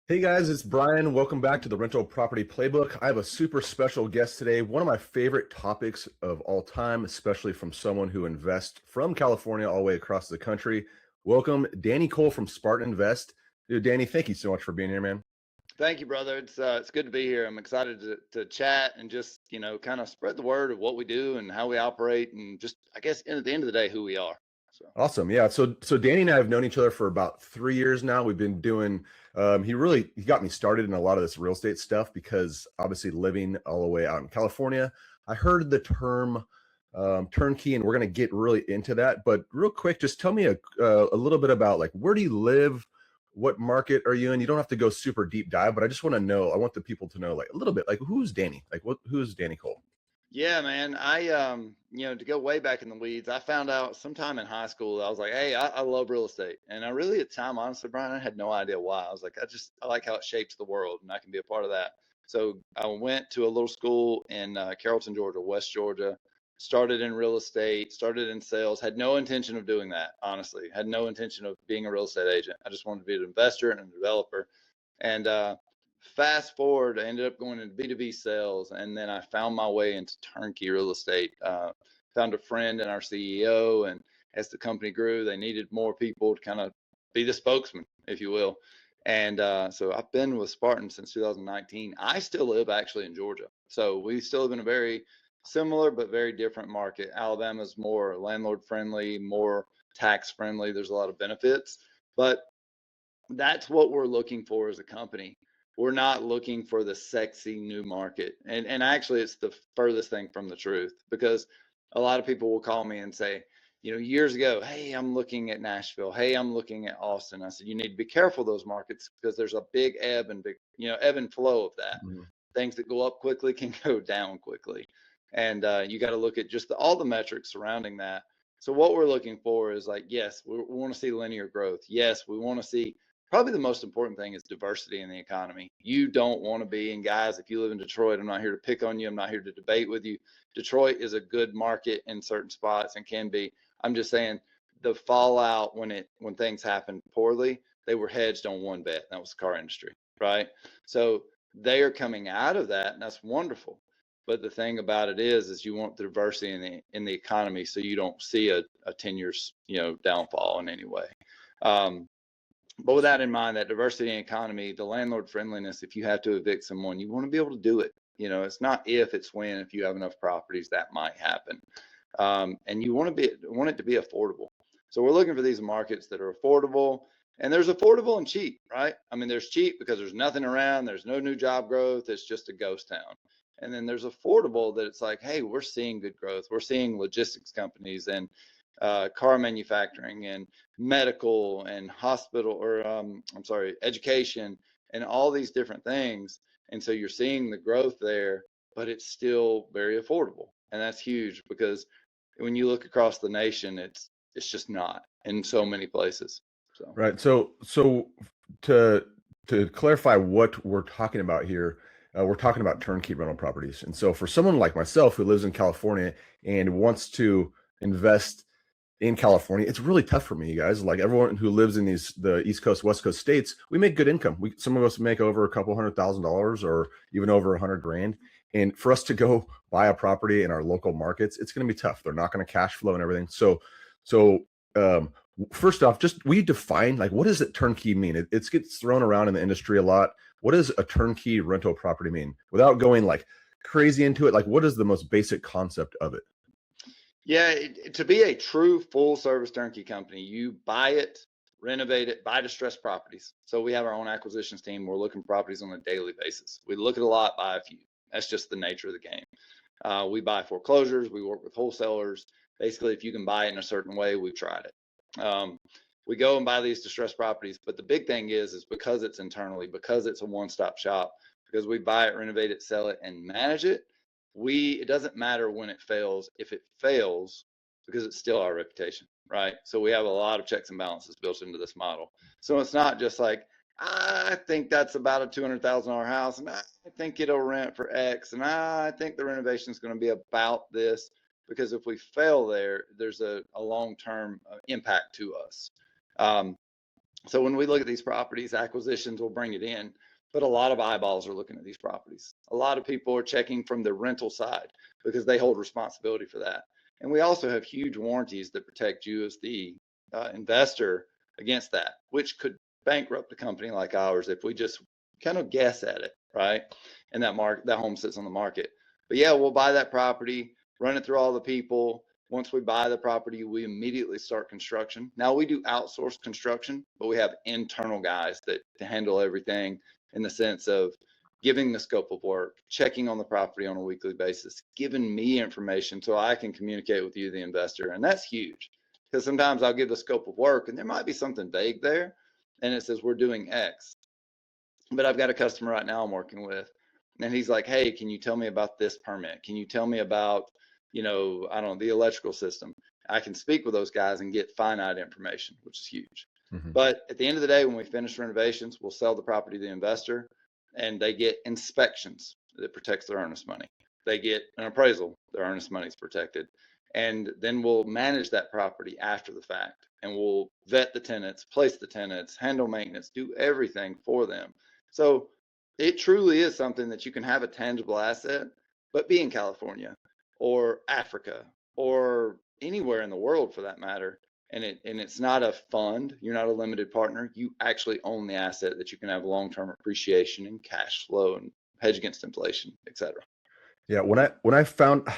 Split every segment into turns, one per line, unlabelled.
Hey guys, it's Brian. Welcome back to the Rental Property Playbook. I have a super special guest today. One of my favorite topics of all time, especially from someone who invests from California all the way across the country. Welcome, Danny Cole from Spartan Invest. Dude, Danny, thank you so much for being here, man.
Thank you, brother. It's good to be here. I'm excited to chat and just kind of spread the word of what we do and how we operate, and just I guess at the end of the day, who we are. So
Awesome. Yeah. So Danny and I have known each other for about 3 years now. We've been doing he got me started in a lot of this real estate stuff because obviously living all the way out in California, I heard the term turnkey, and we're going to get really into that. But real quick, just tell me a little bit about like where do you live? What market are you in? You don't have to go super deep dive, but I just want to know, I want the people to know like a little bit, like who's Danny? Like who's Danny Cole?
yeah, man. To go way back in the weeds, I found out sometime in high school. I was like, hey, I love real estate, and I really at the time, honestly, Brian, I had no idea why. I was like, I like how it shapes the world, and I can be a part of that. So I went to a little school in Carrollton, Georgia, West Georgia. Started in real estate, started in sales. Had no intention of doing that, honestly. Had no intention of being a real estate agent. I just wanted to be an investor and a developer. And fast forward, I ended up going into B2B sales, and then I found my way into turnkey real estate. Found a friend and our CEO, and as the company grew, they needed more people to kind of be the spokesman, if you will. And so I've been with Spartan since 2019. I still live actually in Georgia, so we still live in a very similar but very different market. Alabama's more landlord friendly, more tax friendly. There's a lot of benefits, but that's what we're looking for as a company. We're not looking for the sexy new market. And actually it's the furthest thing from the truth, because a lot of people will call me and say, years ago, hey, I'm looking at Nashville. Hey, I'm looking at Austin. I said, you need to be careful of those markets because there's a big ebb and flow of that.
Mhm.
Things that go up quickly can go down quickly. And you got to look at just all the metrics surrounding that. So what we're looking for is like, yes, we want to see linear growth. Yes, we want to see. Probably the most important thing is diversity in the economy. You don't want to be, and guys, if you live in Detroit, I'm not here to pick on you. I'm not here to debate with you. Detroit is a good market in certain spots and can be. I'm just saying the fallout when things happen poorly, they were hedged on one bet. That was the car industry, right? So they are coming out of that, and that's wonderful. But the thing about it is you want the diversity in the economy so you don't see a 10 years downfall in any way. Um, but with that in mind, that diversity in economy, the landlord friendliness, if you have to evict someone, you want to be able to do it. It's not if, it's when. If you have enough properties, that might happen. And you want it to be affordable. So we're looking for these markets that are affordable, and there's affordable and cheap, right? I mean, there's cheap because there's nothing around, there's no new job growth, it's just a ghost town. And then there's affordable that it's like, hey, we're seeing good growth. We're seeing logistics companies and car manufacturing and medical and hospital, or I'm sorry, education, and all these different things. And so you're seeing the growth there, but it's still very affordable. And that's huge because when you look across the nation, it's just not in so many places. So
Right. So to clarify what we're talking about here, we're talking about turnkey rental properties. And so for someone like myself who lives in California and wants to invest in California, it's really tough for me, you guys. Like everyone who lives in the East Coast, West Coast states, we make good income. Some of us make over a couple $100,000 or even over 100 grand. And for us to go buy a property in our local markets, it's going to be tough. They're not going to cash flow and everything. So um, first off, just we define like what does it turnkey mean? It gets thrown around in the industry a lot. What does a turnkey rental property mean? Without going like crazy into it, like what is the most basic concept of it?
yeah, to be a true full service turnkey company, you buy it, renovate it, buy distressed properties. So we have our own acquisitions team. We're looking for properties on a daily basis. We look at a lot, buy a few. That's just the nature of the game. We buy foreclosures. We work with wholesalers. Basically, if you can buy it in a certain way, we've tried it. We go and buy these distressed properties, but the big thing is because it's internally, because it's a one-stop shop, because we buy it, renovate it, sell it, and manage it. It doesn't matter when it fails. If it fails, because it's still our reputation, right? So we have a lot of checks and balances built into this model. So it's not just like, I think that's about a $200,000 house, and I think it'll rent for X, and I think the renovation is going to be about this. Because if we fail there, there's a long-term impact to us. Um, So when we look at these properties, acquisitions will bring it in, but a lot of eyeballs are looking at these properties. A lot of people are checking from the rental side because they hold responsibility for that. And we also have huge warranties that protect you as the investor against that, which could bankrupt a company like ours if we just kind of guess at it, right? And that home sits on the market. But yeah, we'll buy that property, run it through all the people. Once we buy the property, we immediately start construction. Now we do outsource construction, but we have internal guys that to handle everything in the sense of giving the scope of work, checking on the property on a weekly basis, giving me information so I can communicate with you, the investor. And that's huge because sometimes I'll give the scope of work and there might be something vague there and it says we're doing X. But I've got a customer right now I'm working with and he's like, hey, can you tell me about this permit? Can you tell me about, I don't know, the electrical system? I can speak with those guys and get finite information, which is huge.
Mm-hmm.
But at the end of the day, when we finish renovations, we'll sell the property to the investor and they get inspections that protects their earnest money. They get an appraisal, their earnest money is protected. And then we'll manage that property after the fact and we'll vet the tenants, place the tenants, handle maintenance, do everything for them. So it truly is something that you can have a tangible asset, but be in California or Africa or anywhere in the world for that matter. And it's not a fund. You're not a limited partner. You actually own the asset that you can have long-term appreciation and cash flow and hedge against inflation, et cetera.
Yeah, when I found,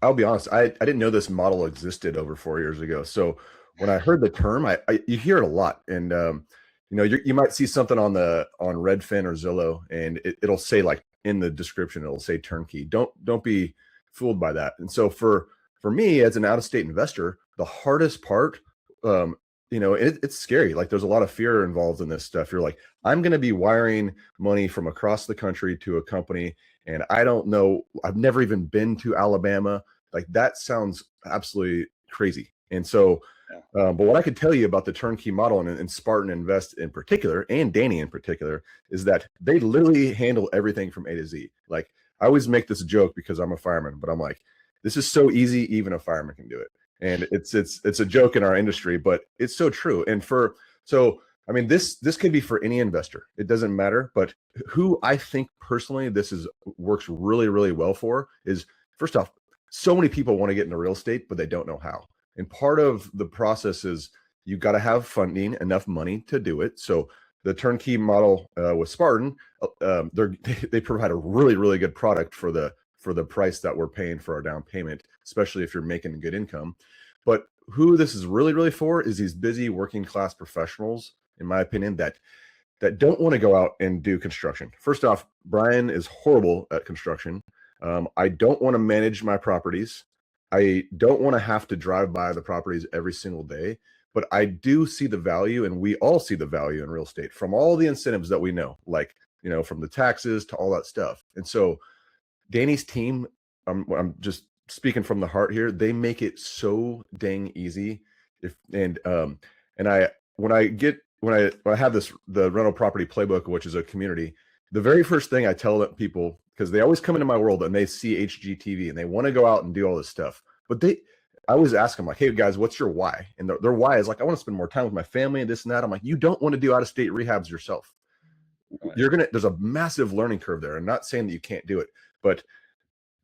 I'll be honest, I didn't know this model existed over 4 years ago. So when I heard the term, you hear it a lot, and you might see something on Redfin or Zillow, and it'll say like in the description, it'll say turnkey. Don't be fooled by that. And so for me as an out-of-state investor, the hardest part, it's scary. Like there's a lot of fear involved in this stuff. You're like, I'm going to be wiring money from across the country to a company, and I don't know. I've never even been to Alabama. Like that sounds absolutely crazy. And so,
Yeah.
but what I could tell you about the turnkey model and Spartan Invest in particular, and Danny in particular, is that they literally handle everything from A to Z. Like I always make this joke because I'm a fireman, but I'm like, this is so easy, even a fireman can do it. And it's a joke in our industry, but it's so true. And I mean, this could be for any investor. It doesn't matter. But who I think personally works really, really well for is, first off, so many people want to get into real estate, but they don't know how. And part of the process is you got to have funding, enough money to do it. So the turnkey model with Spartan, they provide a really, really good product for the price that we're paying for our down payment, especially if you're making good income. But who this is really, really for is these busy working class professionals, in my opinion, that don't want to go out and do construction. First off, Brian is horrible at construction. I don't want to manage my properties. I don't want to have to drive by the properties every single day, but I do see the value, and we all see the value in real estate from all the incentives that we know, like, from the taxes to all that stuff. And so Danny's team, I'm just speaking from the heart here. They make it so dang easy. And I when I have the rental property playbook, which is a community, the very first thing I tell people, because they always come into my world and they see HGTV and they want to go out and do all this stuff, but I always ask them like, hey guys, what's your why? And their why is like, I want to spend more time with my family and this and that. I'm like, you don't want to do out-of-state rehabs yourself.
Right.
There's a massive learning curve there. I'm not saying that you can't do it, but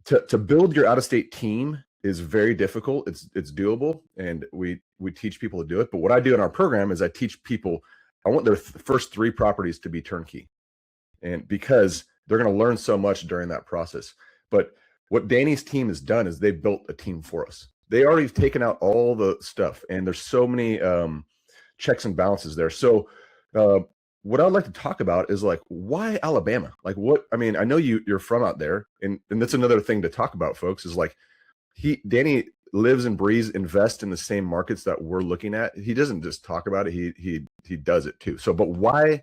to build your out-of-state team is very difficult. It's doable, and we teach people to do it. But what I do in our program is I teach people, I want their first 3 properties to be turnkey, and because they're going to learn so much during that process. But what Danny's team has done is they built a team for us. They already have taken out all the stuff, and there's so many checks and balances there. So what I'd like to talk about is like, why Alabama? Like I mean, I know you're from out there, and that's another thing to talk about, folks, is like Danny lives and breathes, invest in the same markets that we're looking at. He doesn't just talk about it, he does it too. So, but why,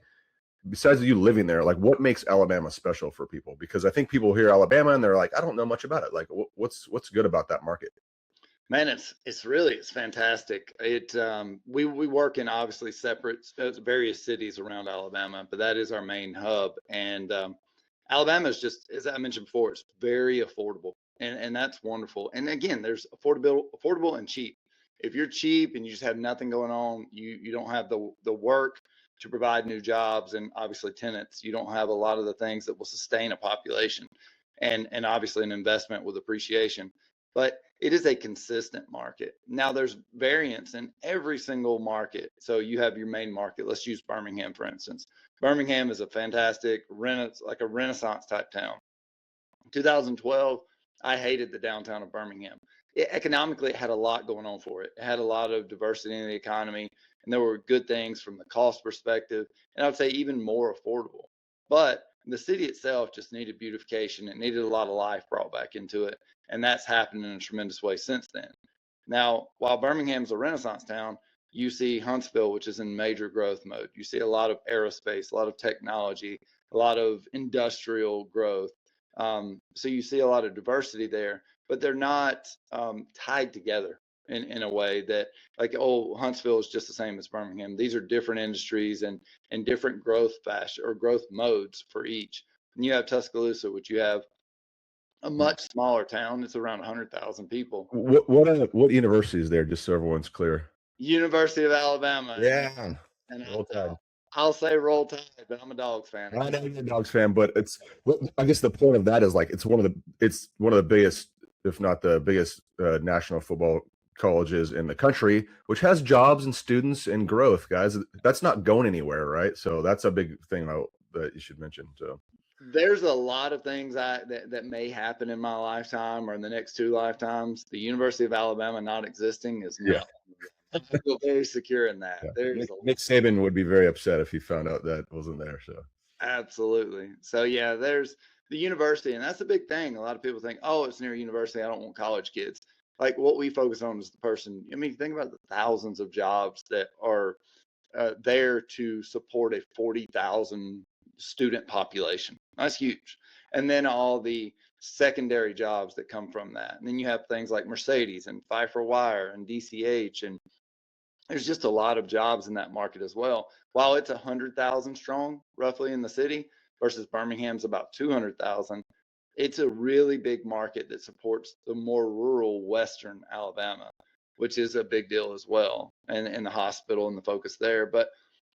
besides you living there, like what makes Alabama special for people? Because I think people hear Alabama and they're like, I don't know much about it. Like what's good about that market?
Man, it's fantastic. We work in obviously separate various cities around Alabama, but that is our main hub. And Alabama is just, as I mentioned before, it's very affordable, and that's wonderful. And again, there's affordable and cheap. If you're cheap and you just have nothing going on, you don't have the work, to provide new jobs and obviously tenants. You don't have a lot of the things that will sustain a population, and obviously an investment with appreciation. But it is a consistent market. Now there's variance in every single market. So you have your main market. Let's use Birmingham, for instance. Birmingham is a fantastic like a Renaissance type town. 2012, I hated the downtown of Birmingham. Economically, it had a lot going on for it. It had a lot of diversity in the economy, and there were good things from the cost perspective, and I would say even more affordable. But the city itself just needed beautification. It needed a lot of life brought back into it, and that's happened in a tremendous way since then. Now, while Birmingham's a Renaissance town, you see Huntsville, which is in major growth mode. You see a lot of aerospace, a lot of technology, a lot of industrial growth. So you see a lot of diversity there, but they're not tied together in a way that, like, oh, Huntsville is just the same as Birmingham. These are different industries and different growth fashion or growth modes for each. And you have Tuscaloosa, which you have a much smaller town. It's around 100,000 people.
What university is there? Just so everyone's clear.
University of Alabama.
Yeah,
And
Roll Tide.
I'll say Roll Tide, but I'm a Dogs fan.
I know you're a Dogs fan, but I guess the point of that is, like, it's one of the biggest, if not the biggest, national football colleges in the country, which has jobs and students and growth, guys. That's not going anywhere, right? So that's a big thing that you should mention. So
there's a lot of things that may happen in my lifetime or in the next 2 lifetimes. The University of Alabama not existing is not. I feel very secure in that.
Yeah. Nick Saban would be very upset if he found out that wasn't there. So
absolutely. So yeah, there's the university, and that's a big thing. A lot of people think, oh, it's near a university, I don't want college kids. Like, what we focus on is the person. I mean, think about the thousands of jobs that are there to support a 40,000 student population. That's huge. And then all the secondary jobs that come from that. And then you have things like Mercedes and Pfeiffer Wire and DCH, and there's just a lot of jobs in that market as well. While it's 100,000 strong roughly in the city versus Birmingham's about 200,000, it's a really big market that supports the more rural Western Alabama, which is a big deal as well, and the hospital and the focus there. But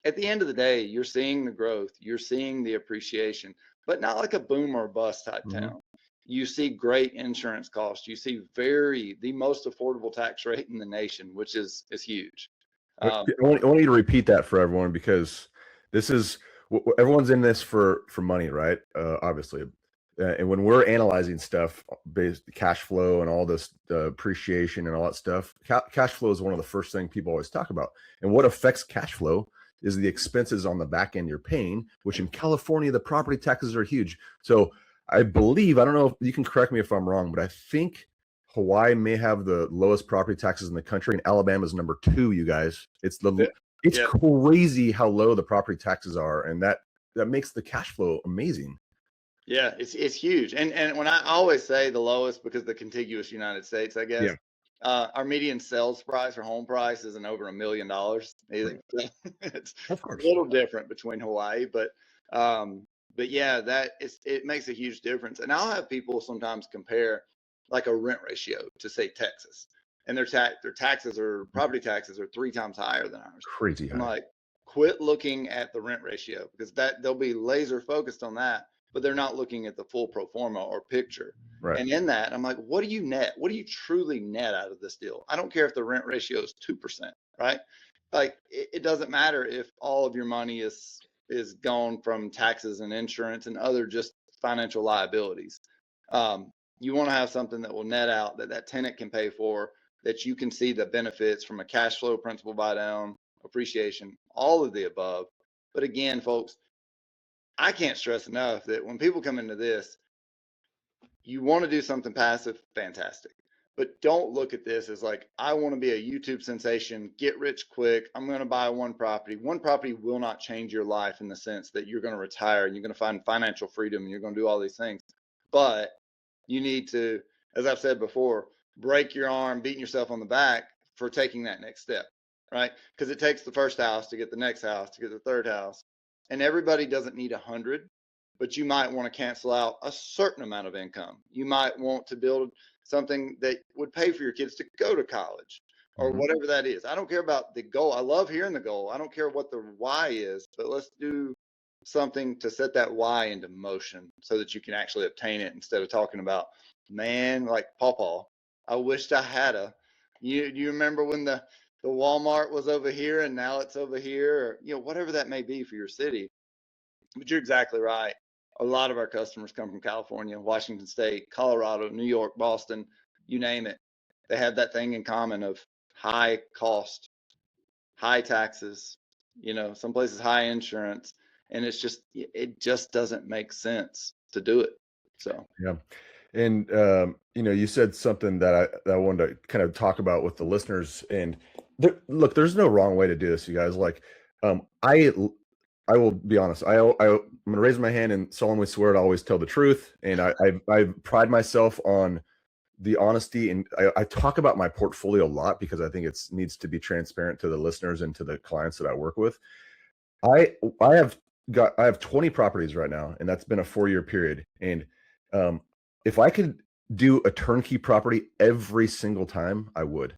at the end of the day, you're seeing the growth, you're seeing the appreciation, but not like a boom or bust type town. You see great insurance costs. You see the most affordable tax rate in the nation, which is huge.
I want you to repeat that for everyone, because this is everyone's in this for money, right? Obviously, and when we're analyzing stuff based cash flow and all this appreciation and all that stuff, cash flow is one of the first things people always talk about. And what affects cash flow is the expenses on the back end you're paying, which in California, the property taxes are huge. So I believe, I don't know if you can correct me if I'm wrong, but I think Hawaii may have the lowest property taxes in the country, and Alabama is number 2, you guys. It's crazy how low the property taxes are, and that makes the cash flow amazing.
Yeah, it's huge. And when I always say the lowest, because the contiguous United States, I guess, our median sales price or home price isn't over $1 million. It's a little different between Hawaii, but yeah, it makes a huge difference. And I'll have people sometimes compare like a rent ratio to, say, Texas, and their taxes or property taxes are 3 times higher than ours.
Crazy high.
I'm like, quit looking at the rent ratio, because they'll be laser focused on that, but they're not looking at the full pro forma or picture. Right. And in that, I'm like, what do you net? What do you truly net out of this deal? I don't care if the rent ratio is 2%, right? Like, it doesn't matter if all of your money is gone from taxes and insurance and other just financial liabilities. You want to have something that will net out, that tenant can pay for, that you can see the benefits from a cash flow, principal buy down, appreciation, all of the above. But again, folks, I can't stress enough that when people come into this, you want to do something passive, fantastic. But don't look at this as like, I want to be a YouTube sensation, get rich quick. I'm going to buy one property. One property will not change your life in the sense that you're going to retire and you're going to find financial freedom and you're going to do all these things. But you need to, as I've said before, break your arm beating yourself on the back for taking that next step, right? Because it takes the first house to get the next house to get the third house. And everybody doesn't need 100, but you might want to cancel out a certain amount of income. You might want to build something that would pay for your kids to go to college. or
Mhm.
whatever that is. I don't care about the goal. I love hearing the goal. I don't care what the why is, but let's do something to set that why into motion so that you can actually obtain it instead of talking about, man, like Pawpaw, I wished I had a, you remember when the Walmart was over here and now it's over here, or whatever that may be for your city. But you're exactly right. A lot of our customers come from California, Washington State, Colorado, New York, Boston, you name it. They have that thing in common of high cost, high taxes, some places high insurance, and it just doesn't make sense to do it. So
Yeah. And you said something that I wanted to kind of talk about with the listeners. And look, there's no wrong way to do this, you guys. Like, um, I I will be honest. I'm gonna raise my hand and solemnly swear to always tell the truth. And I pride myself on the honesty, and I talk about my portfolio a lot because I think it needs to be transparent to the listeners and to the clients that I work with. I I have 20 properties right now, and that's been a 4-year period. And um, if I could do a turnkey property every single time, I would.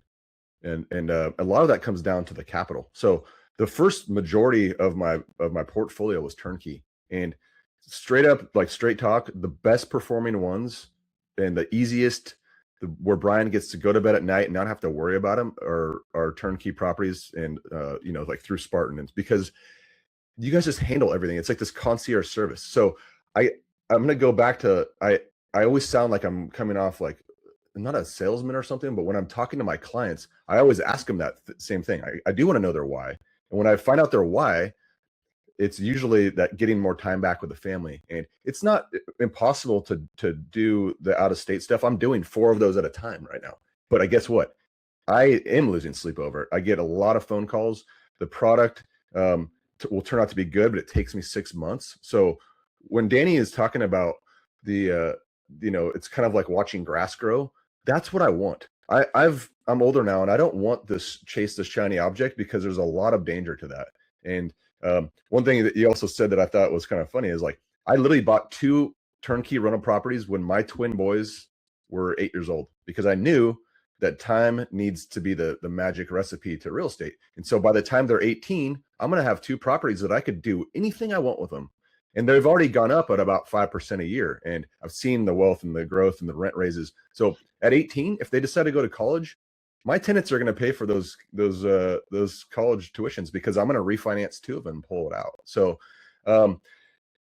And a lot of that comes down to the capital. So the first majority of my portfolio was turnkey, and straight up, like straight talk, the best performing ones and the easiest, where Brian gets to go to bed at night and not have to worry about them, are turnkey properties, and like through Spartans, because you guys just handle everything. It's like this concierge service. So I I'm gonna go back to I always sound like I'm coming off like not a salesman or something, but when I'm talking to my clients, I always ask them that same thing. I do want to know their why. And when I find out their why, it's usually that getting more time back with the family. And it's not impossible to do the out of state stuff. I'm doing 4 of those at a time right now. But I guess what? I am losing sleep over it. I get a lot of phone calls. The product will turn out to be good, but it takes me 6 months. So when Danny is talking about it's kind of like watching grass grow. That's what I want. I'm older now, and I don't want this chase this shiny object, because there's a lot of danger to that. And one thing that you also said that I thought was kind of funny is, like, I literally bought 2 turnkey rental properties when my twin boys were 8 years old, because I knew that time needs to be the magic recipe to real estate. And so by the time they're 18, I'm going to have 2 properties that I could do anything I want with them. And they've already gone up at about 5% a year. And I've seen the wealth and the growth and the rent raises. So at 18, if they decide to go to college, my tenants are going to pay for those college tuitions, because I'm going to refinance 2 of them and pull it out. So um,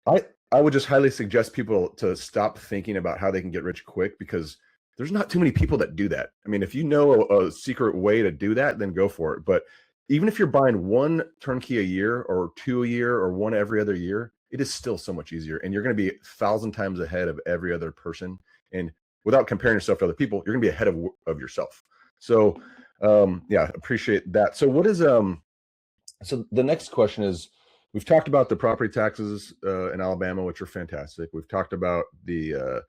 I would just highly suggest people to stop thinking about how they can get rich quick, because there's not too many people that do that. I mean, if you know a secret way to do that, then go for it. But even if you're buying 1 turnkey a year, or 2 a year, or 1 every other year, it is still so much easier. And you're going to be 1,000 times ahead of every other person. And without comparing yourself to other people, you're going to be ahead of yourself. So yeah, appreciate that. So so the next question is, we've talked about the property taxes in Alabama, which are fantastic. We've talked about a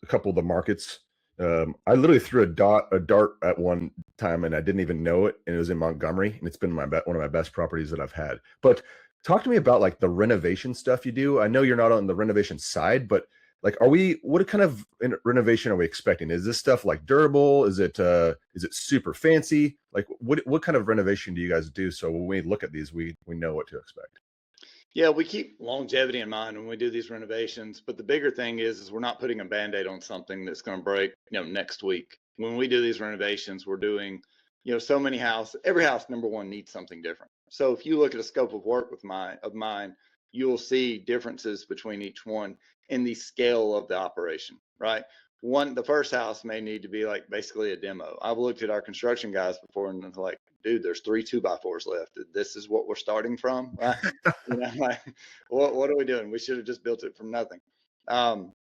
couple of the markets. I literally threw a dart at one time, and I didn't even know it, and it was in Montgomery, and it's been one of my best properties that I've had. But talk to me about, like, the renovation stuff you do. I know you're not on the renovation side, but, like, what kind of renovation are we expecting? Is this stuff like durable? Is it super fancy? Like, what kind of renovation do you guys do, so when we look at these, we know what to expect?
yeah, we keep longevity in mind when we do these renovations, but the bigger thing is we're not putting a band-aid on something that's going to break, next week. When we do these renovations, we're doing, so many houses. Every house, number one, needs something different. So if you look at a scope of work of mine, you'll see differences between each one in the scale of the operation, right? The first house may need to be like basically a demo. I've looked at our construction guys before, and it's like, dude, there's 3 2x4s left. This is what we're starting from, right? Like, what are we doing? We should have just built it from nothing. Um,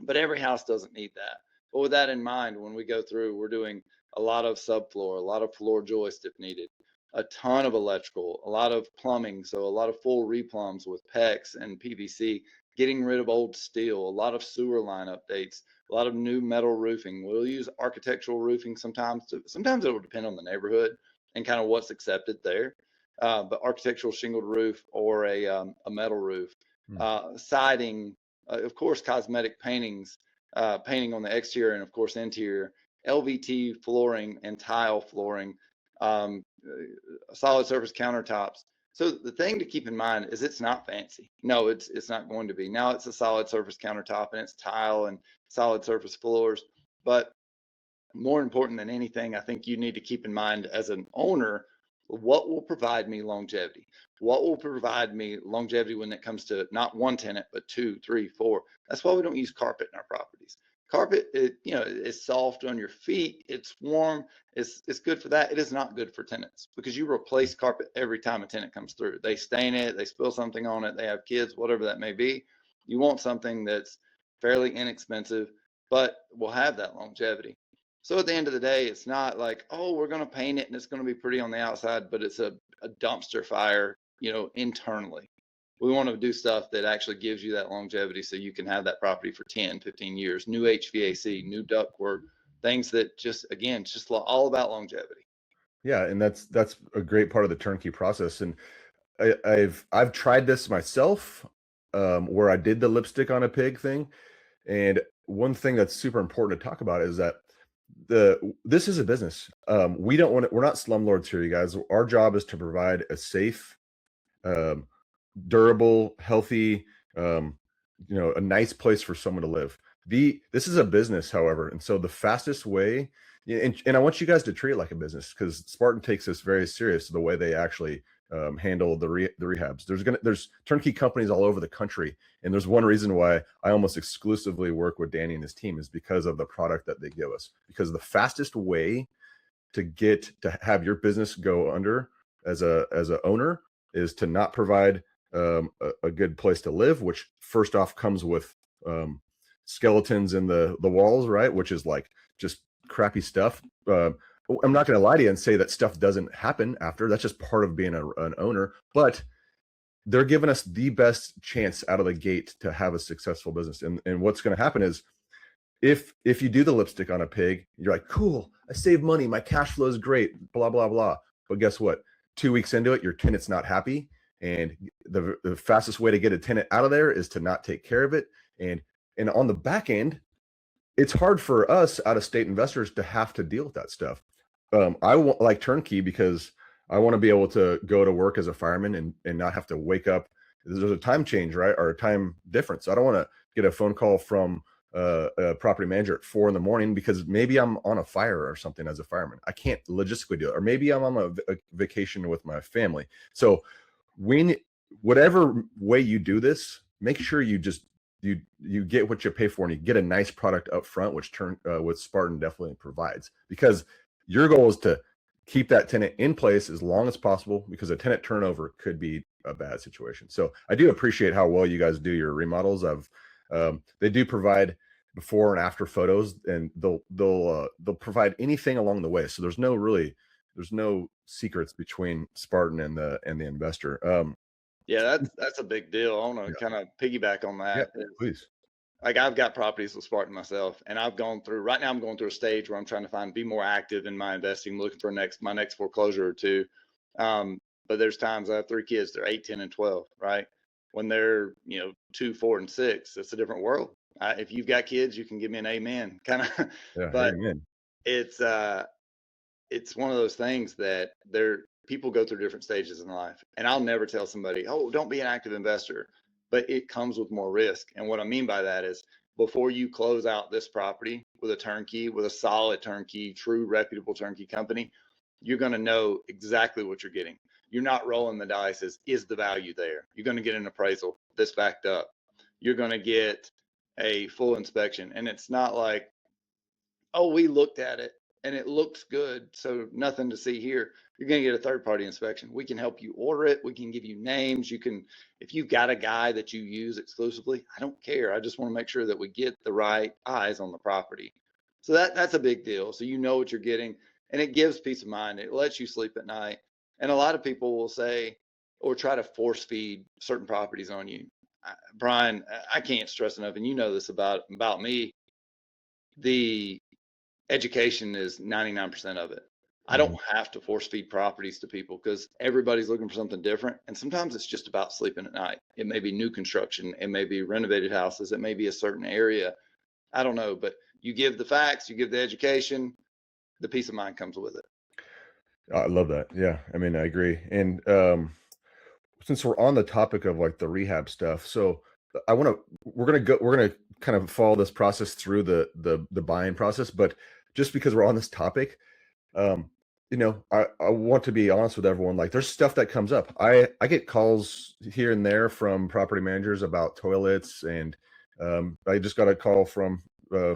but every house doesn't need that. But with that in mind, when we go through, we're doing a lot of subfloor, a lot of floor joist if needed, a ton of electrical, a lot of plumbing, so a lot of full replumbs with PEX and PVC, getting rid of old steel, a lot of sewer line updates, a lot of new metal roofing. We'll use architectural roofing sometimes. Sometimes it will depend on the neighborhood and kind of what's accepted there. But architectural shingled roof or a metal roof,
Hmm.
siding, of course, cosmetic paintings, painting on the exterior and of course interior, LVT flooring and tile flooring, solid surface countertops. So the thing to keep in mind is it's not fancy. No, it's not going to be. Now it's a solid surface countertop and it's tile and solid surface floors. But more important than anything, I think you need to keep in mind as an owner, what will provide me longevity? What will provide me longevity when it comes to not one tenant, but two, three, four? That's why we don't use carpet in our properties. Carpet, is soft on your feet. It's warm. It's good for that. It is not good for tenants because you replace carpet every time a tenant comes through. They stain it, they spill something on it, they have kids, whatever that may be. You want something that's fairly inexpensive, but will have that longevity. So at the end of the day, it's not like, oh, we're going to paint it and it's going to be pretty on the outside, but it's a dumpster fire, internally. We want to do stuff that actually gives you that longevity so you can have that property for 10, 15 years, new HVAC, new ductwork, things that again, it's just all about longevity.
Yeah, and that's a great part of the turnkey process. And I've tried this myself, where I did the lipstick on a pig thing. And one thing that's super important to talk about is that this is a business. We're not slumlords here, you guys. Our job is to provide a safe, um, durable, healthy, a nice place for someone to live. This is a business, however, and so the fastest way, yeah, and I want you guys to treat it like a business because Spartan takes this very serious. The way they actually handle the rehabs. There's turnkey companies all over the country, and there's one reason why I almost exclusively work with Danny and his team is because of the product that they give us. Because the fastest way to have your business go under as a owner is to not provide a good place to live, which first off comes with skeletons in the walls, right? Which is like just crappy stuff. I'm not going to lie to you and say that stuff doesn't happen after. That's just part of being an owner. But they're giving us the best chance out of the gate to have a successful business. And what's going to happen is if you do the lipstick on a pig, you're like, cool, I saved money, my cash flow is great, blah blah blah. But guess what? 2 weeks into it, your tenant's not happy, and the fastest way to get a tenant out of there is to not take care of it. And on the back end, it's hard for us out of state investors to have to deal with that stuff. I like turnkey because I want to be able to go to work as a fireman and not have to wake up. There's a time change, right? Or a time difference. I don't want to get a phone call from a property manager at 4 a.m. because maybe I'm on a fire or something as a fireman. I can't logistically do it. Or maybe I'm on a vacation with my family. So whatever way you do this, make sure you get what you pay for and you get a nice product up front, which Spartan definitely provides, because your goal is to keep that tenant in place as long as possible, because a tenant turnover could be a bad situation. So I do appreciate how well you guys do your remodels. They do provide before and after photos, and they'll provide anything along the way. So there's no secrets between Spartan and the investor.
Yeah, that's a big deal. I want to
Yeah.
kind of piggyback on
Yeah,
that.
please.
Like I've got properties with Spartan myself, and right now I'm going through a stage where I'm trying to be more active in my investing, looking for my next foreclosure or two. But there's times I have 3 kids, they're 8, 10, and 12, right? When they're, 2, 4, and 6, it's a different world. If you've got kids, you can give me an amen, kind of.
Yeah,
But
amen.
it's one of those things that people go through different stages in life. And I'll never tell somebody, oh, don't be an active investor, but it comes with more risk. And what I mean by that is before you close out this property with a turnkey, with a solid turnkey, true reputable turnkey company, you're going to know exactly what you're getting. You're not rolling the dice is the value there. You're going to get an appraisal that's backed up. You're going to get a full inspection. And it's not like, oh, we looked at it and it looks good, so nothing to see here. You're going to get a third party inspection. We can help you order it. We can give you names. If you've got a guy that you use exclusively, I don't care. I just want to make sure that we get the right eyes on the property. So that's a big deal. So you know what you're getting, and it gives peace of mind. It lets you sleep at night. And a lot of people will say, or try to force feed certain properties on you. Brian, I can't stress enough, and you know this about me. The education is 99% of it. I don't have to force feed properties to people because everybody's looking for something different. And sometimes it's just about sleeping at night. It may be new construction. It may be renovated houses. It may be a certain area. I don't know, but You give the facts, you give the education, the peace of mind comes with it.
I love that. Yeah, I mean, I agree. And since we're on the topic of like the rehab stuff, so we're gonna kind of follow this process through the buying process, but just because we're on this topic, um, I want to be honest with everyone. Like, there's stuff that comes up. I get calls here and there from property managers about toilets, and I just got a call from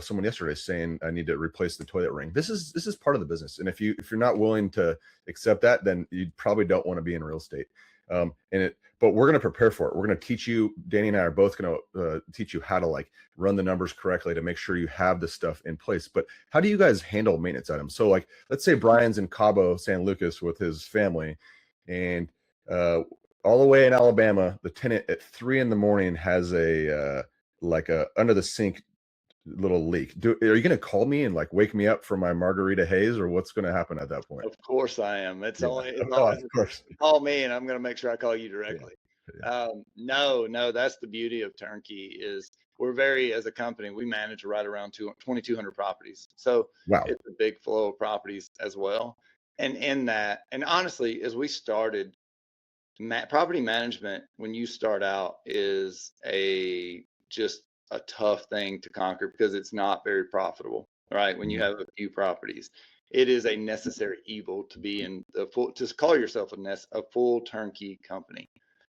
someone yesterday saying I need to replace the toilet ring. This is part of the business, and if you're not willing to accept that, then you probably don't want to be in real estate. But we're going to prepare for it. We're going to teach you. Danny and I are both going to teach you how to like run the numbers correctly to make sure you have the stuff in place. But how do you guys handle maintenance items? So like, let's say Brian's in Cabo San Lucas with his family, and all the way in Alabama, the tenant at 3 a.m. has a like a under the sink little leak. Are you going to call me and like wake me up for my margarita haze, or what's going to happen at that point?
Of course I am. It's
Yeah.
it's
Oh,
always
of course.
call me, and I'm going to make sure I call you directly.
Yeah.
No, that's the beauty of turnkey is we're very, as a company, we manage right around 2,200 properties. So
Wow.
it's a big flow of properties as well. And in that, and honestly, as we started, property management, when you start out, is just a tough thing to conquer because it's not very profitable, right? When you have a few properties, it is a necessary evil to be in to call yourself a full turnkey company.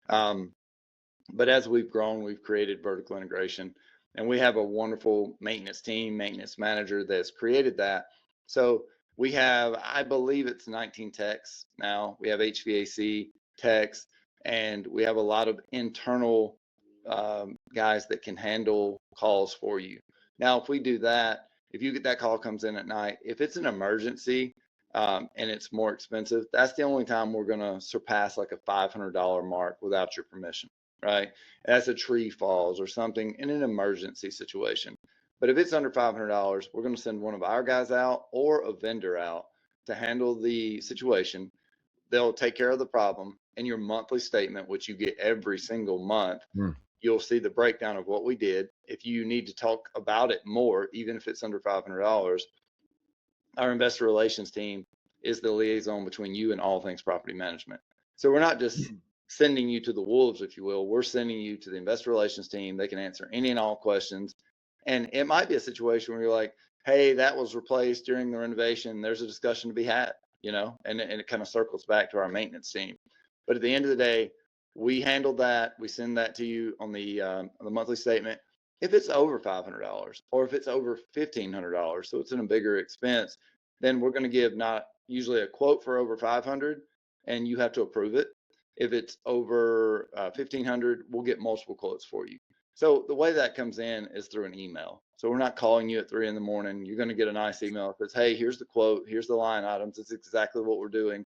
But as we've grown, we've created vertical integration, and we have a wonderful maintenance team, maintenance manager that's created that. So we have, I believe it's 19 techs now. We have HVAC techs, and we have a lot of internal guys that can handle calls for you. Now, if we do that, if you get that call comes in at night, if it's an emergency and it's more expensive, that's the only time we're going to surpass like a $500 mark without your permission, right? That's a tree falls or something in an emergency situation. But if it's under $500, we're going to send one of our guys out or a vendor out to handle the situation. They'll take care of the problem. In your monthly statement, which you get every single month, you'll see the breakdown of what we did. If you need to talk about it more, even if it's under $500, our investor relations team is the liaison between you and all things property management. So we're not just sending you to the wolves, if you will. We're sending you to the investor relations team. They can answer any and all questions. And it might be a situation where you're like, hey, that was replaced during the renovation. There's a discussion to be had, and it kind of circles back to our maintenance team. But at the end of the day, we handle that. We send that to you on the monthly statement. If it's over $500 or if it's over $1,500, so it's in a bigger expense, then we're going to give not usually a quote for over 500, and you have to approve it. If it's over 1,500, we'll get multiple quotes for you. So the way that comes in is through an email. So we're not calling you at 3 a.m. You're going to get a nice email that says, hey, here's the quote, here's the line items. It's exactly what we're doing.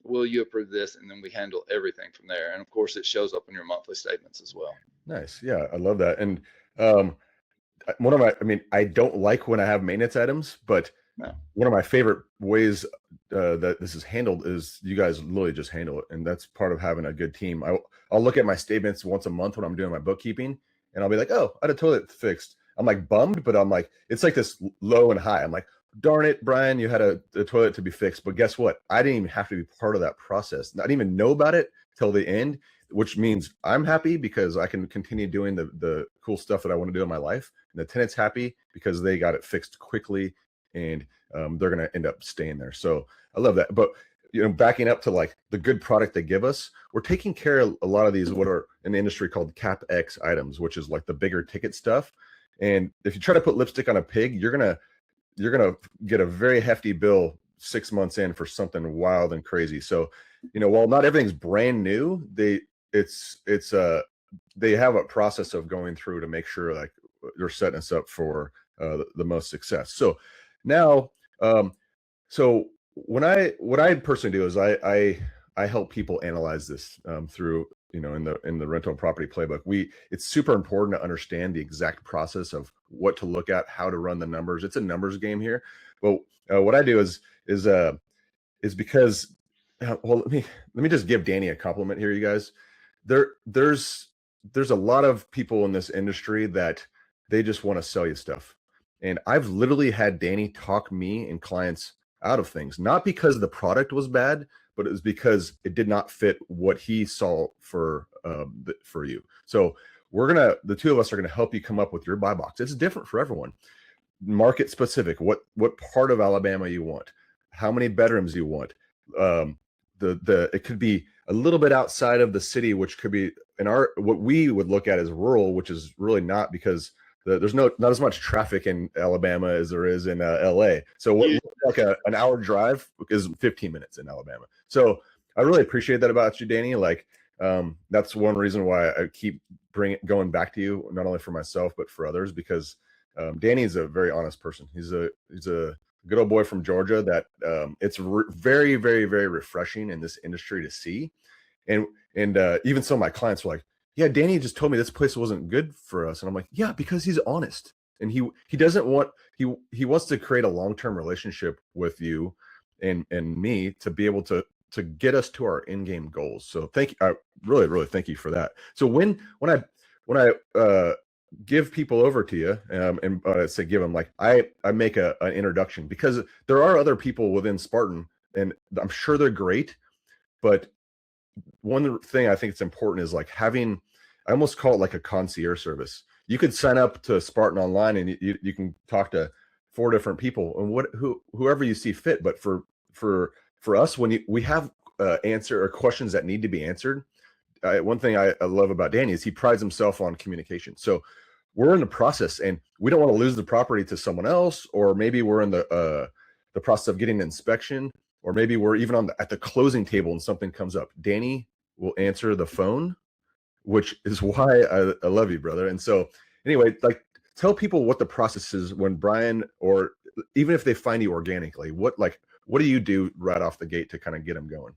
Will you approve this? And then we handle everything from there. And of course, it shows up in your monthly statements as well.
Nice. Yeah, I love that. And I don't like when I have maintenance items, but one of my favorite ways that this is handled is you guys literally just handle it. And that's part of having a good team. I'll look at my statements once a month when I'm doing my bookkeeping, and I'll be like, oh, I had a toilet fixed. I'm like bummed, but I'm like, it's like this low and high. I'm like, darn it, Brian, you had a toilet to be fixed. But guess what? I didn't even have to be part of that process. I didn't even know about it till the end, which means I'm happy because I can continue doing the cool stuff that I want to do in my life. And the tenant's happy because they got it fixed quickly, and they're going to end up staying there. So I love that. But backing up to like the good product they give us, we're taking care of a lot of these, what are in the industry called CapEx items, which is like the bigger ticket stuff. And if you try to put lipstick on a pig, you're gonna get a very hefty bill 6 months in for something wild and crazy. So, while not everything's brand new, they have a process of going through to make sure like they're setting us up for the most success. So now, so what I personally do is I help people analyze this through in the rental property playbook. It's super important to understand the exact process of what to look at, how to run the numbers. It's a numbers game here. But what I do is because well, let me just give Danny a compliment here, you guys. There's a lot of people in this industry that they just want to sell you stuff. And I've literally had Danny talk me and clients out of things, not because the product was bad, but it was because it did not fit what he saw for you. So the two of us are gonna help you come up with your buy box. It's different for everyone. Market specific, what part of Alabama you want, how many bedrooms you want. The it could be a little bit outside of the city, which could be what we would look at as rural, which is really not, because there's not as much traffic in Alabama as there is in LA. So what
You,
looks like an hour drive is 15 minutes in Alabama. So I really appreciate that about you, Danny. Like, that's one reason why I keep going back to you, not only for myself but for others, because Danny is a very honest person. He's a good old boy from Georgia that it's very, very, very refreshing in this industry to see. And even some of my clients were like, "Yeah, Danny just told me this place wasn't good for us," and I'm like, "Yeah, because he's honest, and he doesn't want he wants to create a long term relationship with you and me to be able to get us to our in game goals." So thank you, I really, really thank you for that. So when I give people over to you, and say give them, like, I make an introduction, because there are other people within Spartan, and I'm sure they're great, but one thing I think it's important is like having, I almost call it like a concierge service. You could sign up to Spartan online and you can talk to 4 different people and whoever you see fit. But for us, when we have answer or questions that need to be answered, one thing I love about Danny is he prides himself on communication. So we're in the process and we don't want to lose the property to someone else, or maybe we're in the process of getting an inspection, or maybe we're even at the closing table and something comes up. Danny will answer the phone, which is why I love you, brother. And so anyway, like, tell people what the process is when Brian, or even if they find you organically, what do you do right off the gate to kind of get them going?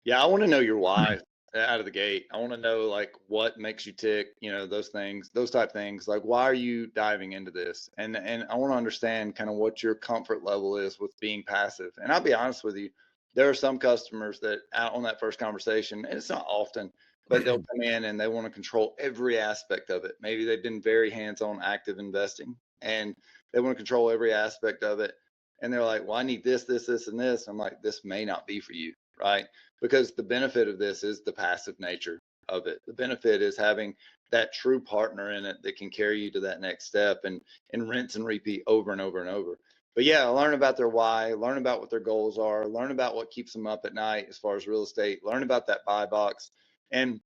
yeah, I want to know your why out of the gate. I want to know like what makes you tick, those things, those type things. Like, why are you diving into this? And I want to understand kind of what your comfort level is with being passive. And I'll be honest with you, there are some customers that out on that first conversation, and it's not often, but they'll come in and they want to control every aspect of it. Maybe they've been very hands-on active investing and they want to control every aspect of it. And they're like, well, I need this, this, this, and this. I'm like, this may not be for you, right? Because the benefit of this is the passive nature of it. The benefit is having that true partner in it that can carry you to that next step and rinse and repeat over and over and over. But yeah, learn about their why, learn about what their goals are, learn about what keeps them up at night as far as real estate, learn about that buy box. And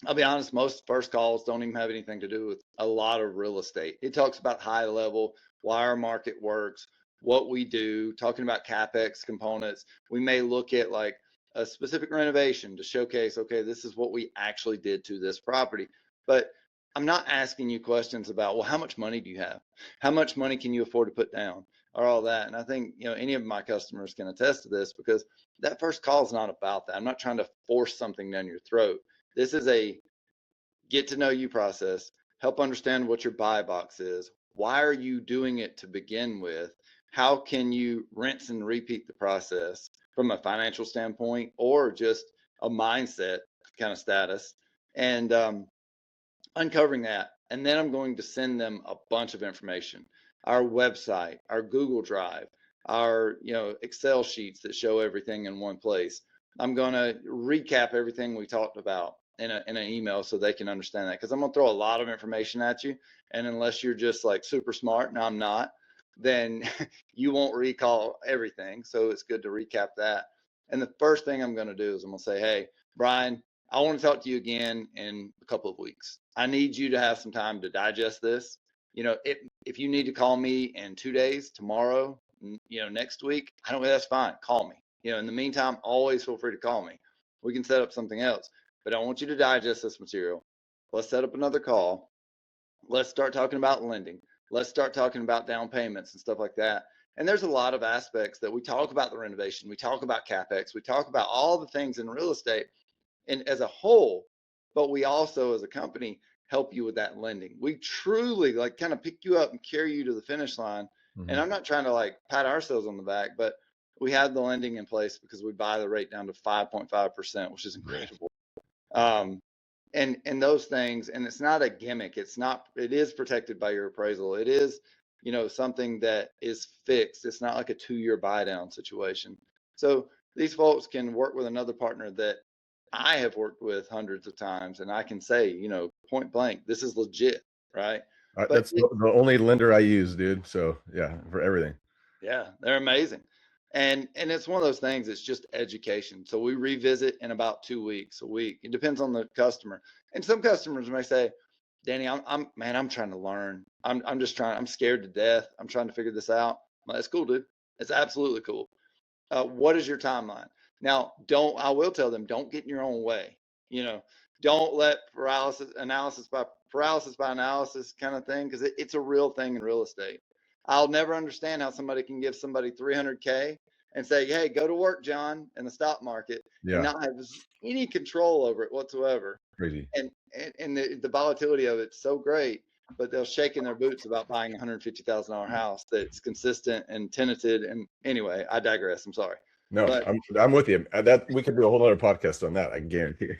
I'll be honest, most first calls don't even have anything to do with a lot of real estate. It talks about high level, why our market works, what we do, talking about CapEx components. We may look at like a specific renovation to showcase, okay, this is what we actually did to this property. But I'm not asking you questions about, well, how much money do you have? How much money can you afford to put down? Or all that. And I think, any of my customers can attest to this, because that first call is not about that. I'm not trying to force something down your throat. This is a get to know you process, help understand what your buy box is. Why are you doing it to begin with? How can you rinse and repeat the process from a financial standpoint or just a mindset kind of status? And uncovering that. And then I'm going to send them a bunch of information, our website, our Google Drive, our Excel sheets that show everything in one place. I'm going to recap everything we talked about in an email so they can understand that, because I'm going to throw a lot of information at you, and unless you're just like super smart, and I'm not, then you won't recall everything. So it's good to recap that. And the first thing I'm going to do is I'm going to say, hey, Brian, I want to talk to you again in a couple of weeks. I need you to have some time to digest this. If you need to call me in 2 days, tomorrow, next week, I don't know, that's fine. Call me. In the meantime, always feel free to call me. We can set up something else, but I want you to digest this material. Let's set up another call. Let's start talking about lending. Let's start talking about down payments and stuff like that. And there's a lot of aspects that we talk about the renovation. We talk about CapEx. We talk about all the things in real estate and as a whole, but we also as a company help you with that lending. We truly like kind of pick you up and carry you to the finish line. And I'm not trying to like pat ourselves on the back, but we have the lending in place because we buy the rate down to 5.5%, which is incredible. And those things, and it's not a gimmick. It is protected by your appraisal. It is something that is fixed. It's not like a 2-year buy down situation. So these folks can work with another partner that I have worked with hundreds of times, and I can say, point blank, this is legit, right? But
That's the only lender I use, dude. So yeah, for everything.
yeah, they're amazing. And it's one of those things, it's just education. So we revisit in about 2 weeks, a week. It depends on the customer. And some customers may say, Danny, I'm trying to learn. I'm scared to death. I'm trying to figure this out. Well, that's cool, dude. It's absolutely cool. What is your timeline? Now, I will tell them, don't get in your own way. Don't let paralysis by analysis kind of thing, because it's a real thing in real estate. I'll never understand how somebody can give somebody 300K and say, hey, go to work, John, in the stock market, and not have any control over it whatsoever.
Crazy.
And the volatility of it's so great, but they'll shake in their boots about buying a $150,000 house that's consistent and tenanted. And anyway, I digress. I'm sorry.
No,
but
I'm with you. That we could do a whole other podcast on that, I guarantee.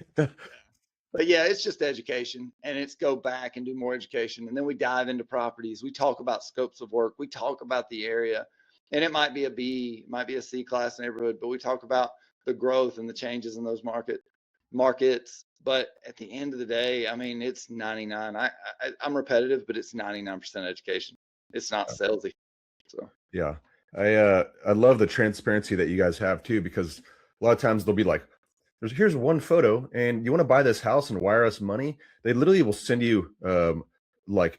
But yeah, it's just education, and it's go back and do more education. And then we dive into properties. We talk about scopes of work. We talk about the area, and it might be a B, it might be a C class neighborhood, but we talk about the growth and the changes in those markets. But at the end of the day, I mean, it's 99. I'm repetitive, but it's 99% education. It's not salesy. So
yeah, I love the transparency that you guys have too, because a lot of times they'll be like, here's one photo and you want to buy this house and wire us money. They literally will send you like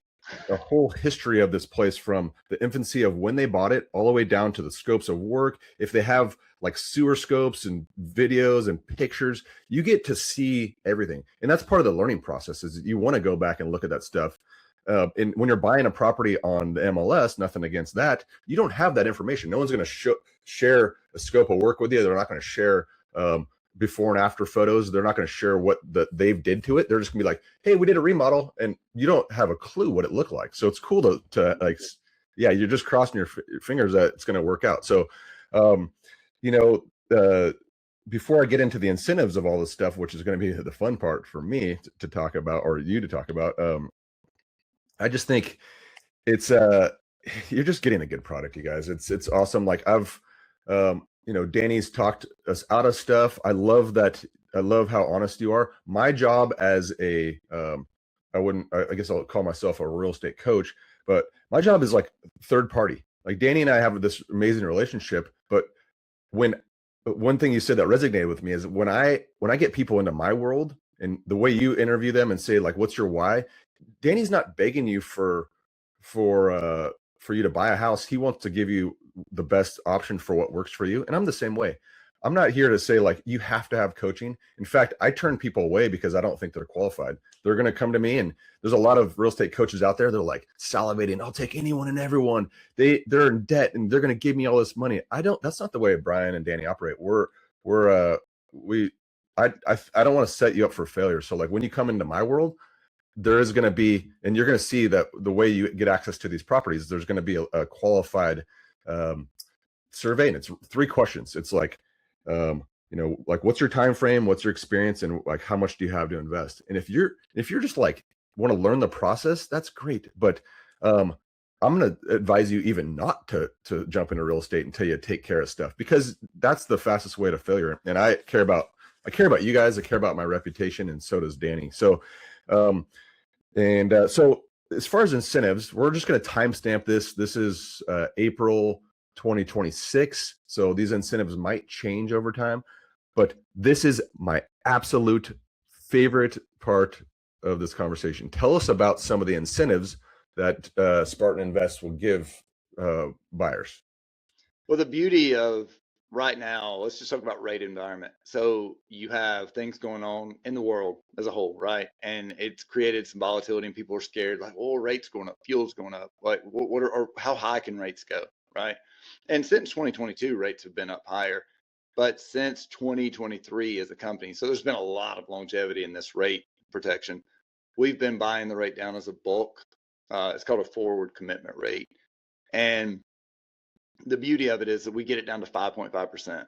a whole history of this place from the infancy of when they bought it all the way down to the scopes of work. If they have like sewer scopes and videos and pictures, you get to see everything. And that's part of the learning process, is you want to go back and look at that stuff. And when you're buying a property on the MLS, nothing against that, you don't have that information. No one's going to share a scope of work with you. They're not going to share before and after photos. They're not going to share what they've did to it. They're just gonna be like, hey, we did a remodel, and you don't have a clue what it looked like. So it's cool to like, yeah, you're just crossing your fingers that it's going to work out. So before I get into the incentives of all this stuff, which is going to be the fun part for me to talk about, or you to talk about, I just think it's you're just getting a good product, you guys. It's awesome. Like Danny's talked us out of stuff. I love that. I love how honest you are. My job as I guess I'll call myself a real estate coach, but my job is like third party. Like Danny and I have this amazing relationship, but one thing you said that resonated with me is when I get people into my world and the way you interview them and say like, what's your why? Danny's not begging you for you to buy a house. He wants to give you the best option for what works for you. And I'm the same way. I'm not here to say like you have to have coaching. In fact, I turn people away because I don't think they're qualified. They're going to come to me, and there's a lot of real estate coaches out there. They're like salivating, I'll take anyone and everyone. They're in debt and they're going to give me all this money. That's not the way Brian and Danny operate. I don't want to set you up for failure. So like when you come into my world, there is going to be, and you're going to see that the way you get access to these properties, there's going to be a qualified survey, and it's 3 questions. It's like, like what's your time frame, what's your experience, and like how much do you have to invest? And if you're just like want to learn the process, that's great. But I'm going to advise you even not to jump into real estate until you take care of stuff, because that's the fastest way to failure. And I care about you guys. I care about my reputation, and so does Danny. So so as far as incentives, we're just going to timestamp this. This is April 2026. So these incentives might change over time, but this is my absolute favorite part of this conversation. Tell us about some of the incentives that Spartan Invest will give buyers.
Well, the beauty of right now, let's just talk about rate environment. So you have things going on in the world as a whole, right? And it's created some volatility, and people are scared, like, oh, rates going up, fuel's going up. Like, or how high can rates go, right? And since 2022, rates have been up higher. But since 2023 as a company, so there's been a lot of longevity in this rate protection. We've been buying the rate down as a bulk. It's called a forward commitment rate. And the beauty of it is that we get it down to 5.5%,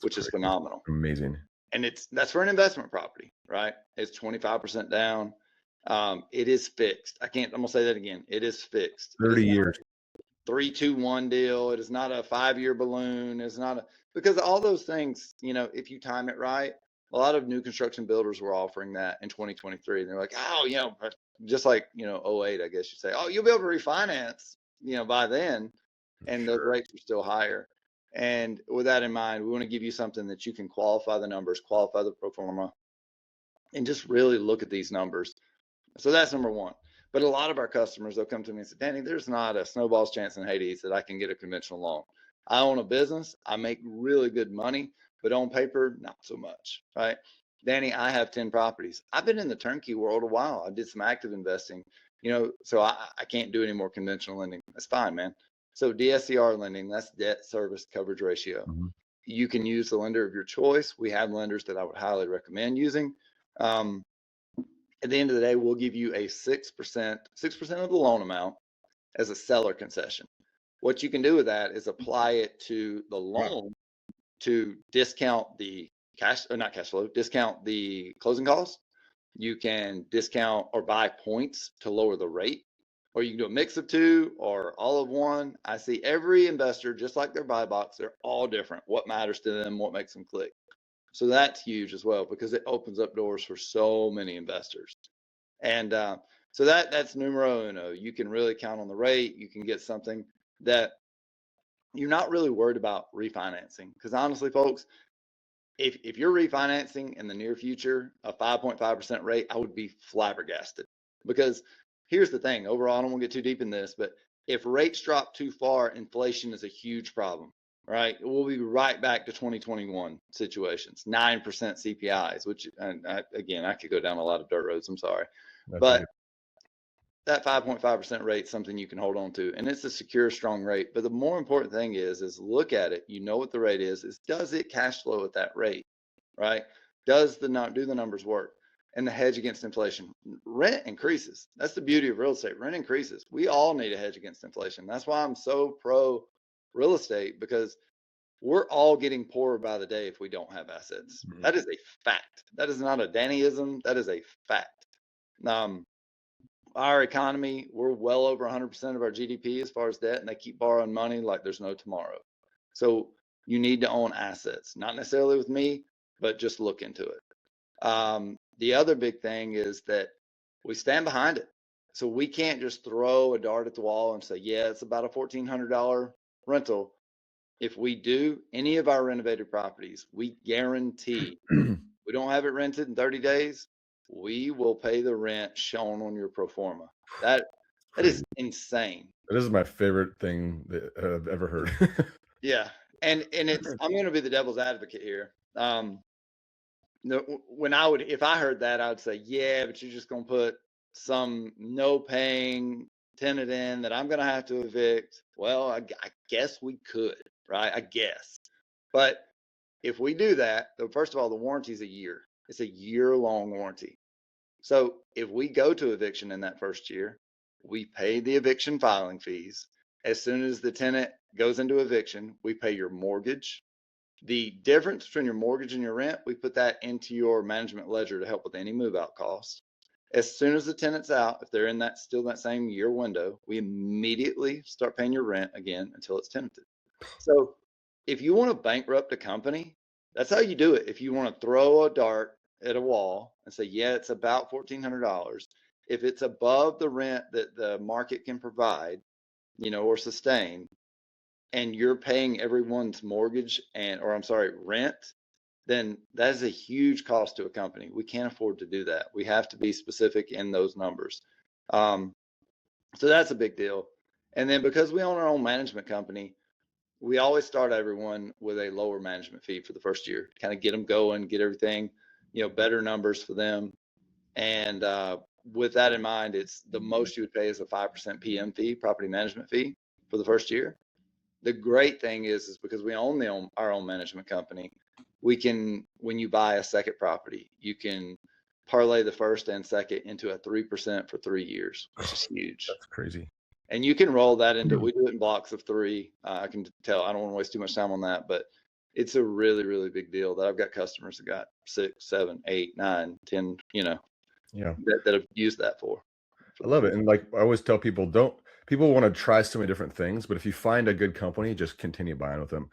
which is phenomenal.
Amazing.
And that's for an investment property, right? It's 25% down. It is fixed. I'm gonna say that again. It is fixed.
30 years.
3-2-1 deal. It is not a 5-year balloon. It's not a, because all those things, if you time it right, a lot of new construction builders were offering that in 2023. And they're like, oh, just like, 08, I guess you say, oh, you'll be able to refinance, by then. And those rates are still higher. And with that in mind, we want to give you something that you can qualify the numbers, qualify the pro forma, and just really look at these numbers. So that's number one. But a lot of our customers, they'll come to me and say, Danny, there's not a snowball's chance in Hades that I can get a conventional loan. I own a business. I make really good money, but on paper, not so much, right? Danny, I have 10 properties. I've been in the turnkey world a while. I did some active investing, so I can't do any more conventional lending. That's fine, man. So DSCR lending, that's debt service coverage ratio.
Mm-hmm.
You can use the lender of your choice. We have lenders that I would highly recommend using. At the end of the day, we'll give you a 6% of the loan amount as a seller concession. What you can do with that is apply it to the loan to discount the discount the closing costs. You can discount or buy points to lower the rate, or you can do a mix of two or all of one. I see every investor, just like their buy box, they're all different. What matters to them, what makes them click. So that's huge as well, because it opens up doors for so many investors. And so that's numero uno. You can really count on the rate. You can get something that you're not really worried about refinancing. Because honestly, folks, if you're refinancing in the near future, a 5.5% rate, I would be flabbergasted. Because here's the thing, overall, I don't want to get too deep in this, but if rates drop too far, inflation is a huge problem. Right, we'll be right back to 2021 situations, 9% CPIs, which, again, I could go down a lot of dirt roads. I'm sorry, but that 5.5% rate is something you can hold on to, and it's a secure, strong rate. But the more important thing is look at it. You know what the rate is does it cash flow at that rate, right? Do the numbers work? And the hedge against inflation. Rent increases. That's the beauty of real estate. Rent increases. We all need a hedge against inflation. That's why I'm so pro real estate, because we're all getting poorer by the day if we don't have assets. Mm-hmm. That is a fact. That is not a Dannyism. That is a fact. Our economy, we're well over 100% of our GDP as far as debt, and they keep borrowing money like there's no tomorrow. So you need to own assets, not necessarily with me, but just look into it. The other big thing is that we stand behind it. So we can't just throw a dart at the wall and say, yeah, it's about a $1,400 rental. If we do any of our renovated properties, we guarantee we don't have it rented in 30 days, we will pay the rent shown on your pro forma. That is insane.
That is my favorite thing that I've ever heard.
Yeah. And it's, I'm going to be the devil's advocate here. If I heard that, I would say, yeah, but you're just going to put some no paying tenant in that I'm going to have to evict. Well, I guess we could, right? I guess. But if we do that, first of all, the warranty is a year. It's a year-long warranty. So if we go to eviction in that first year, we pay the eviction filing fees. As soon as the tenant goes into eviction, we pay your mortgage. The difference between your mortgage and your rent, we put that into your management ledger to help with any move-out costs. As soon as the tenant's out, if they're in that same year window, we immediately start paying your rent again until it's tenanted. So if you want to bankrupt a company, that's how you do it. If you want to throw a dart at a wall and say, yeah, it's about $1,400. If it's above the rent that the market can provide, or sustain, and you're paying everyone's mortgage rent, then that is a huge cost to a company. We can't afford to do that. We have to be specific in those numbers. So that's a big deal. And then because we own our own management company, we always start everyone with a lower management fee for the first year, kind of get them going, get everything, better numbers for them. And with that in mind, it's the most you would pay is a 5% PM fee, property management fee, for the first year. The great thing is because we own our own management company, we can, when you buy a second property, you can parlay the first and second into a 3% for 3 years, which is huge.
That's crazy.
And you can roll that into, we do it in blocks of 3. I can tell, I don't want to waste too much time on that, but it's a really, really big deal that I've got customers that got 6, 7, 8, 9, 10,
yeah,
that have used that for.
I love it. And like I always tell people, don't people want to try so many different things, but if you find a good company, just continue buying with them.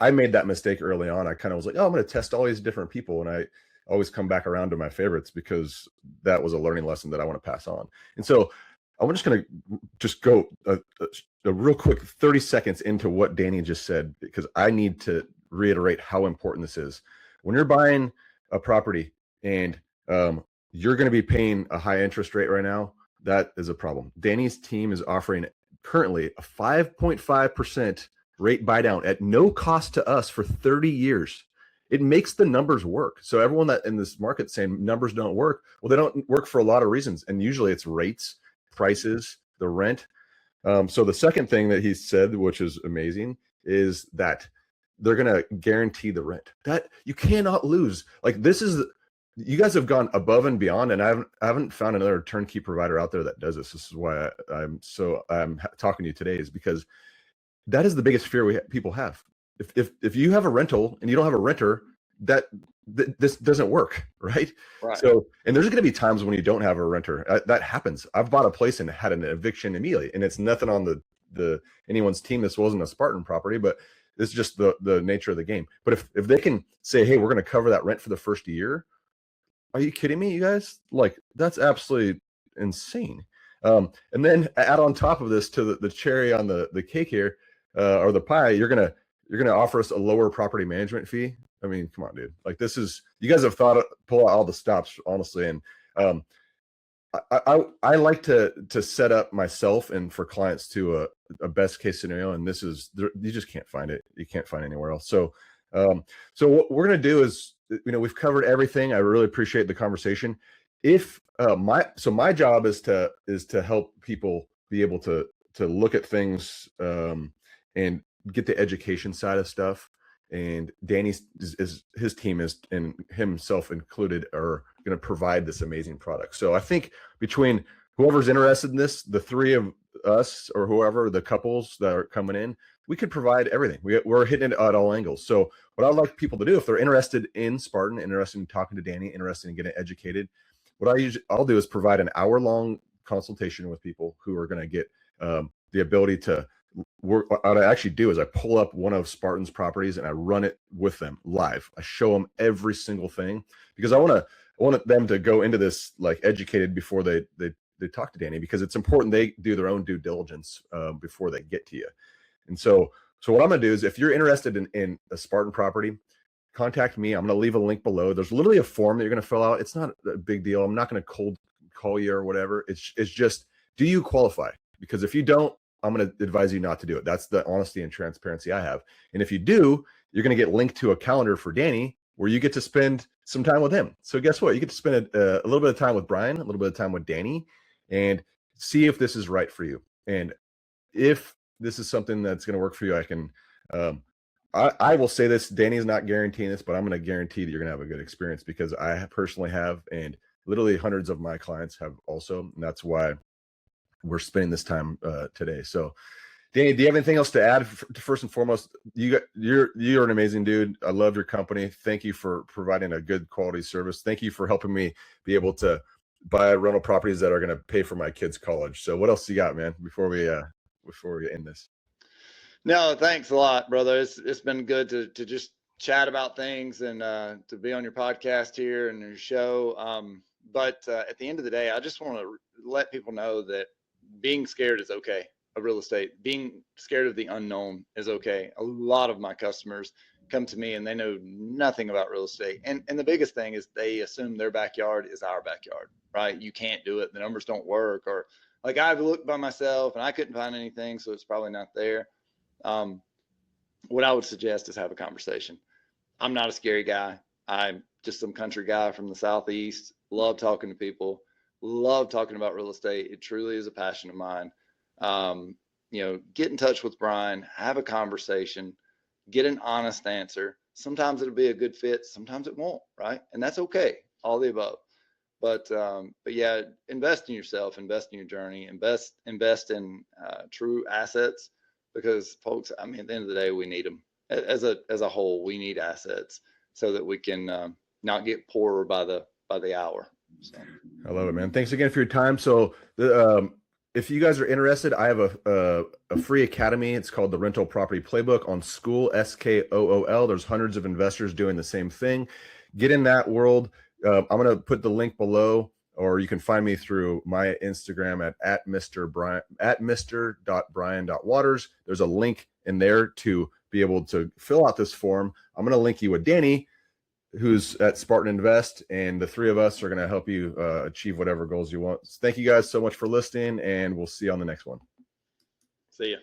I made that mistake early on. I kind of was like, oh, I'm going to test all these different people. And I always come back around to my favorites because that was a learning lesson that I want to pass on. And so I'm just going to just go a real quick 30 seconds into what Danny just said, because I need to reiterate how important this is. When you're buying a property and you're going to be paying a high interest rate right now, that is a problem. Danny's team is offering currently a 5.5% rate buy down at no cost to us for 30 years. It makes the numbers work. So everyone that in this market saying numbers don't work, well, they don't work for a lot of reasons. And usually it's rates, prices, the rent. So the second thing that he said, which is amazing, is that they're going to guarantee the rent. That you cannot lose. Like, this is, you guys have gone above and beyond, and I haven't found another turnkey provider out there that does this. This is why I'm talking to you today, is because that is the biggest fear people have. If you have a rental and you don't have a renter, this doesn't work, right?
Right.
So, and there's going to be times when you don't have a renter. That happens. I've bought a place and had an eviction immediately, and it's nothing on the anyone's team. This wasn't a Spartan property, but it's just the nature of the game. But if they can say, hey, we're going to cover that rent for the first year, are you kidding me, you guys? Like, that's absolutely insane. And then add on top of this to the cherry on the cake here, or the pie, you're gonna offer us a lower property management fee. I mean, come on, dude. Like, this is, you guys have pull out all the stops, honestly. And I like to set up myself and for clients to a best case scenario, and this is, you just can't find it. You can't find it anywhere else. So what we're gonna do is, we've covered everything. I really appreciate the conversation. If my job is to help people be able to look at things and get the education side of stuff. And Danny's his team is, and himself included, are going to provide this amazing product. So I think between whoever's interested in this, the three of us or whoever, the couples that are coming in, we could provide everything. We're hitting it at all angles. So what I'd like people to do, if they're interested in Spartan, interested in talking to Danny, interested in getting educated, what I'll do is provide an hour-long consultation with people who are going to get the ability to work. What I actually do is I pull up one of Spartan's properties and I run it with them live. I show them every single thing, because I want them to go into this like educated before they talk to Danny, because it's important they do their own due diligence before they get to you. And so what I'm gonna do is, if you're interested in a Spartan property, contact me. I'm gonna leave a link below. There's literally a form that you're gonna fill out. It's not a big deal. I'm not gonna cold call you or whatever. It's just, do you qualify? Because if you don't, I'm going to advise you not to do it. That's the honesty and transparency I have. And if you do, you're going to get linked to a calendar for Danny where you get to spend some time with him. So guess what? You get to spend a little bit of time with Brian, a little bit of time with Danny, and see if this is right for you. And if this is something that's going to work for you, I can, I will say this, Danny's not guaranteeing this, but I'm going to guarantee that you're going to have a good experience, because I personally have, and literally hundreds of my clients have also. And that's why we're spending this time today. So Danny, do you have anything else to add? First and foremost, you're an amazing dude. I love your company. Thank you for providing a good quality service. Thank you for helping me be able to buy rental properties that are going to pay for my kids' college. So what else you got, man, before we end this?
No, thanks a lot, brother. It's been good to just chat about things, and to be on your podcast here and your show. But at the end of the day, I just want to let people know that being scared is okay of real estate. Being scared of the unknown is okay. A lot of my customers come to me and they know nothing about real estate. And the biggest thing is they assume their backyard is our backyard, right? You can't do it. The numbers don't work. Or like, I've looked by myself and I couldn't find anything, so it's probably not there. What I would suggest is have a conversation. I'm not a scary guy. I'm just some country guy from the Southeast. Love talking to people. Love talking about real estate. It truly is a passion of mine. Get in touch with Brian, have a conversation, get an honest answer. Sometimes it'll be a good fit, sometimes it won't, right? And that's okay, all the above. But yeah, invest in yourself, invest in your journey, invest in true assets, because folks, I mean, at the end of the day, we need them. As a whole, we need assets so that we can not get poorer by the hour. So.
I love it, man. Thanks again for your time. So if you guys are interested, I have a free academy. It's called the Rental Property Playbook on School, SKOOL. There's hundreds of investors doing the same thing. Get in that world. I'm going to put the link below, or you can find me through my Instagram at mr.brian.waters. There's a link in there to be able to fill out this form. I'm going to link you with Danny, who's at Spartan Invest, and the three of us are going to help you achieve whatever goals you want. Thank you guys so much for listening, and we'll see you on the next one.
See ya.